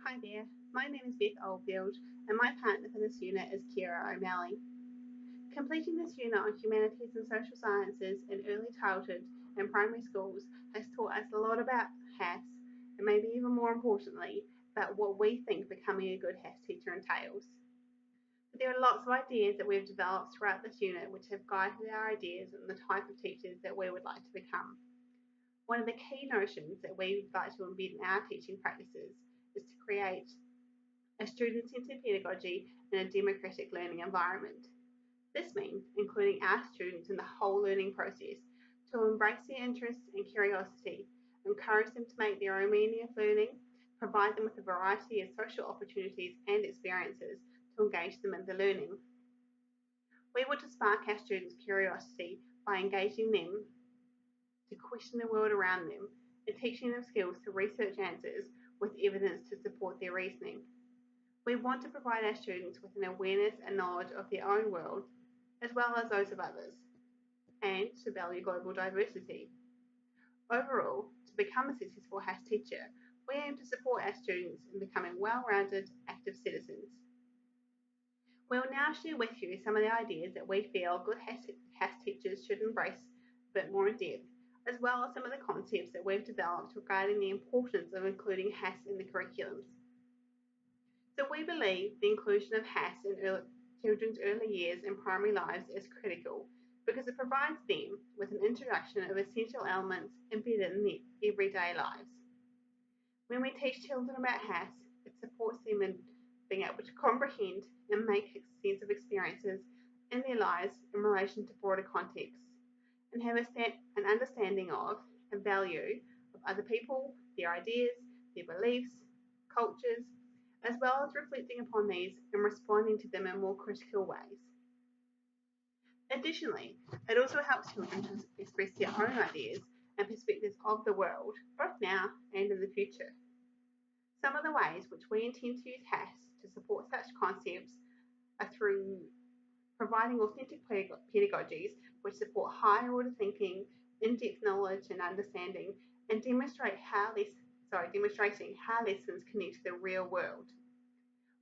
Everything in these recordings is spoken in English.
Hi there, my name is Beth Oldfield and my partner for this unit is Kiera O'Malley. Completing this unit on humanities and social sciences in early childhood and primary schools has taught us a lot about HASS and maybe even more importantly about what we think becoming a good HASS teacher entails. But there are lots of ideas that we've developed throughout this unit which have guided our ideas and the type of teachers that we would like to become. One of the key notions that we would like to embed in our teaching practices is to create a student-centered pedagogy in a democratic learning environment. This means including our students in the whole learning process to embrace their interests and curiosity, encourage them to make their own meaning of learning, provide them with a variety of social opportunities and experiences to engage them in the learning. We want to spark our students' curiosity by engaging them to question the world around them and teaching them skills to research answers with evidence to support their reasoning. We want to provide our students with an awareness and knowledge of their own world, as well as those of others, and to value global diversity. Overall, to become a successful HASS teacher, we aim to support our students in becoming well-rounded, active citizens. We will now share with you some of the ideas that we feel good HASS teachers should embrace a bit more in depth, as well as some of the concepts that we've developed regarding the importance of including HASS in the curriculums. So we believe the inclusion of HASS in children's early years and primary lives is critical because it provides them with an introduction of essential elements embedded in their everyday lives. When we teach children about HASS, it supports them in being able to comprehend and make sense of experiences in their lives in relation to broader contexts and have an understanding of and value of other people, their ideas, their beliefs, cultures, as well as reflecting upon these and responding to them in more critical ways. Additionally, it also helps children to express their own ideas and perspectives of the world, both now and in the future. Some of the ways which we intend to use HASS to support such concepts are through providing authentic pedagogies which support higher order thinking, in-depth knowledge and understanding, and demonstrating how lessons connect to the real world.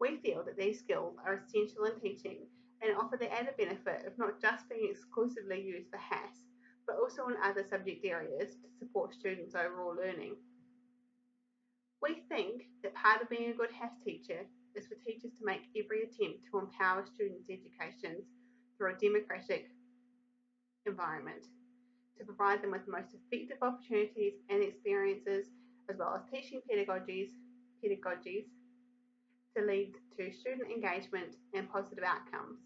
We feel that these skills are essential in teaching and offer the added benefit of not just being exclusively used for HASS, but also in other subject areas to support students' overall learning. We think that part of being a good HASS teacher is for teachers to make every attempt to empower students' educations through a democratic environment, to provide them with the most effective opportunities and experiences, as well as teaching pedagogies to lead to student engagement and positive outcomes.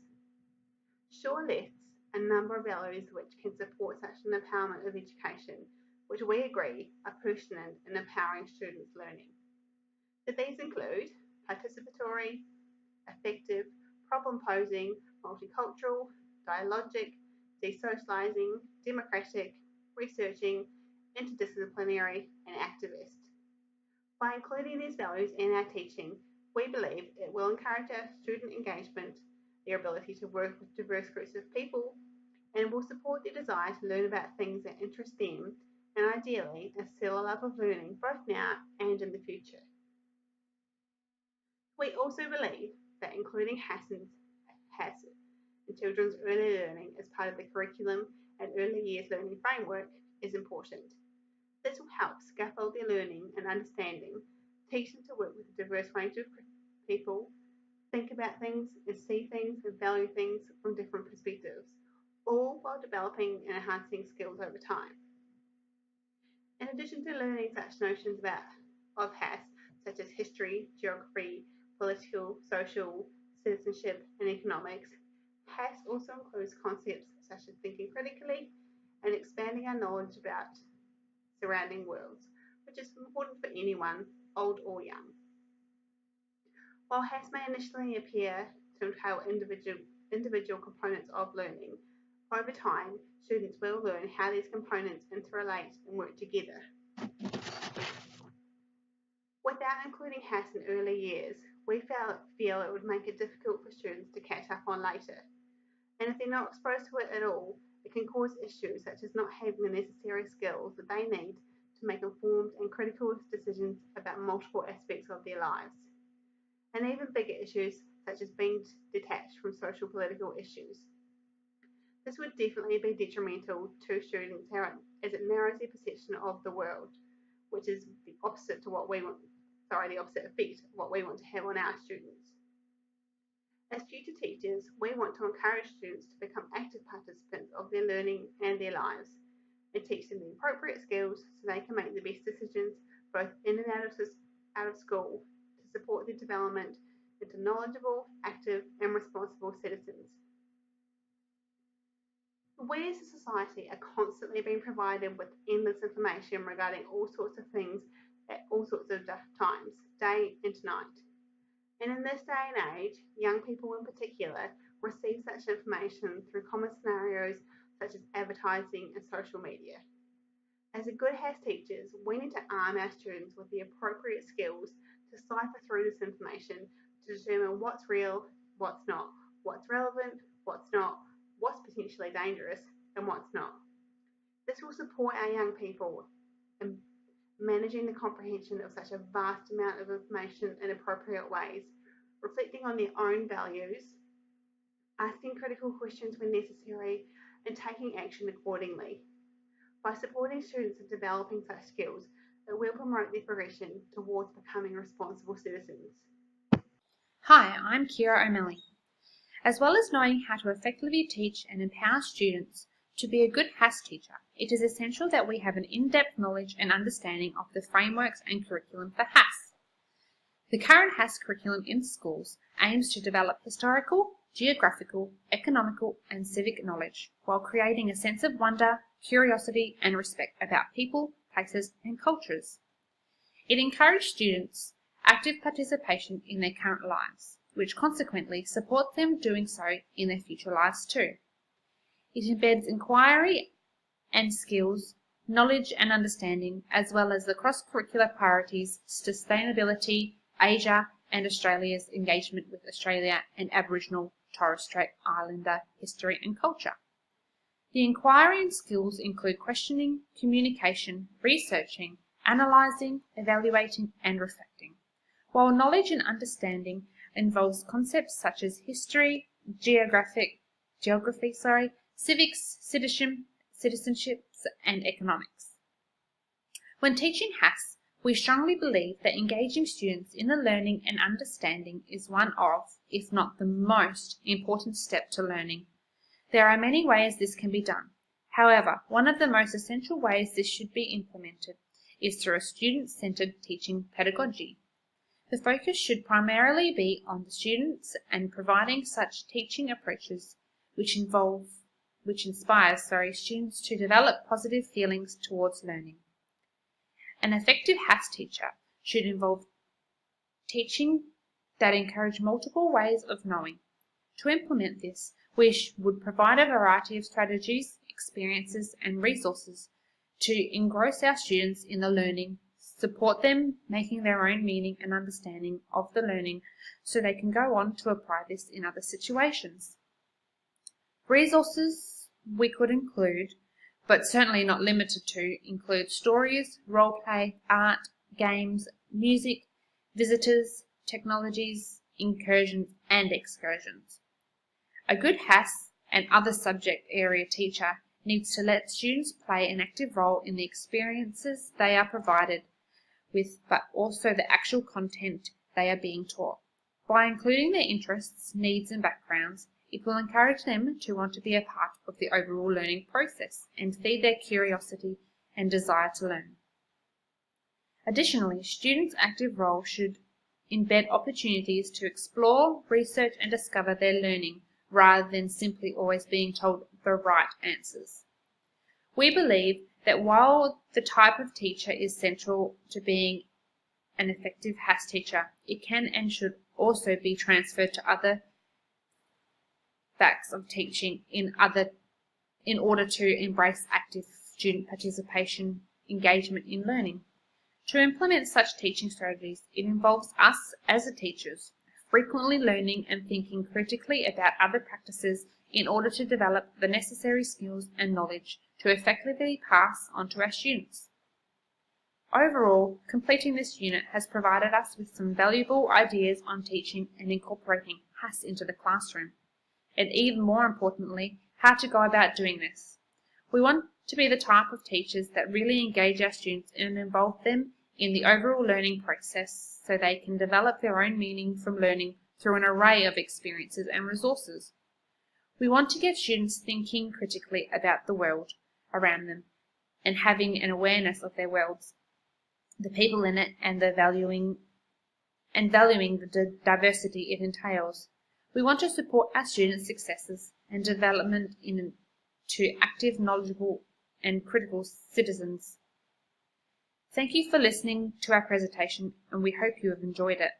Shaw lists a number of values which can support such an empowerment of education, which we agree are pertinent in empowering students' learning. So these include participatory, effective, problem posing, multicultural, dialogic, desocializing, democratic, researching, interdisciplinary, and activist. By including these values in our teaching, we believe it will encourage our student engagement, their ability to work with diverse groups of people, and will support their desire to learn about things that interest them, and ideally instill a love of learning both now and in the future. We also believe that including HASS in children's early learning as part of the curriculum and early years learning framework is important. This will help scaffold their learning and understanding, teach them to work with a diverse range of people, think about things and see things and value things from different perspectives, all while developing and enhancing skills over time. In addition to learning such notions of HASS, such as history, geography, political, social, citizenship, and economics, HASS also includes concepts such as thinking critically and expanding our knowledge about surrounding worlds, which is important for anyone, old or young. While HASS may initially appear to entail individual components of learning, over time, students will learn how these components interrelate and work together. Without including HASS in early years, we feel it would make it difficult for students to catch up on later. And if they're not exposed to it at all, it can cause issues such as not having the necessary skills that they need to to make informed and critical decisions about multiple aspects of their lives, and even bigger issues such as being detached from social political issues. This would definitely be detrimental to students as it narrows their perception of the world, which is the opposite to what we want, the opposite effect of what we want to have on our students. As future teachers, we want to encourage students to become active participants of their learning and their lives, and teach them the appropriate skills so they can make the best decisions both in and out of school to support their development into knowledgeable, active, and responsible citizens. We as a society are constantly being provided with endless information regarding all sorts of things at all sorts of times, day and night. And in this day and age, young people in particular receive such information through common scenarios such as advertising and social media. As a good HAS teachers, we need to arm our students with the appropriate skills to cipher through this information to determine what's real, what's not, what's relevant, what's not, what's potentially dangerous, and what's not. This will support our young people in managing the comprehension of such a vast amount of information in appropriate ways, reflecting on their own values, asking critical questions when necessary, and taking action accordingly. By supporting students in developing such skills, it will promote their progression towards becoming responsible citizens. Hi, I'm Kiera O'Malley. As well as knowing how to effectively teach and empower students to be a good HAS teacher, it is essential that we have an in-depth knowledge and understanding of the frameworks and curriculum for HAS. The current HAS curriculum in schools aims to develop historical, geographical, economical, and civic knowledge while creating a sense of wonder, curiosity, and respect about people, places, and cultures. It encourages students' active participation in their current lives, which consequently supports them doing so in their future lives too. It embeds inquiry and skills, knowledge and understanding, as well as the cross-curricular priorities, sustainability, Asia and Australia's engagement with Australia and Aboriginal Torres Strait Islander history and culture. The inquiry and skills include questioning, communication, researching, analysing, evaluating and reflecting, while knowledge and understanding involves concepts such as history, geography, civics, citizenship, and economics. When teaching HAS, we strongly believe that engaging students in the learning and understanding is one of, if not the most, important step to learning. There are many ways this can be done. However, one of the most essential ways this should be implemented is through a student-centered teaching pedagogy. The focus should primarily be on the students and providing such teaching approaches which inspires students to develop positive feelings towards learning. An effective HAS teacher should involve teaching that encourage multiple ways of knowing. To implement this, we would provide a variety of strategies, experiences, and resources to engross our students in the learning, support them making their own meaning and understanding of the learning so they can go on to apply this in other situations. Resources we could include, but certainly not limited to, include stories, role play, art, games, music, visitors, technologies, incursions, and excursions. A good HAS and other subject area teacher needs to let students play an active role in the experiences they are provided with, but also the actual content they are being taught. By including their interests, needs, and backgrounds, it will encourage them to want to be a part of the overall learning process and feed their curiosity and desire to learn. Additionally, students' active role should embed opportunities to explore, research, and discover their learning rather than simply always being told the right answers. We believe that while the type of teacher is central to being an effective HAS teacher, it can and should also be transferred to other facts of teaching in order to embrace active student participation, engagement in learning. To implement such teaching strategies, it involves us as teachers frequently learning and thinking critically about other practices in order to develop the necessary skills and knowledge to effectively pass on to our students. Overall, completing this unit has provided us with some valuable ideas on teaching and incorporating HASS into the classroom, and even more importantly, how to go about doing this. We want to be the type of teachers that really engage our students and involve them in the overall learning process so they can develop their own meaning from learning through an array of experiences and resources. We want to get students thinking critically about the world around them and having an awareness of their worlds, the people in it, and valuing the diversity it entails. We want to support our students' successes and development into active, knowledgeable, and critical citizens. Thank you for listening to our presentation, and we hope you have enjoyed it.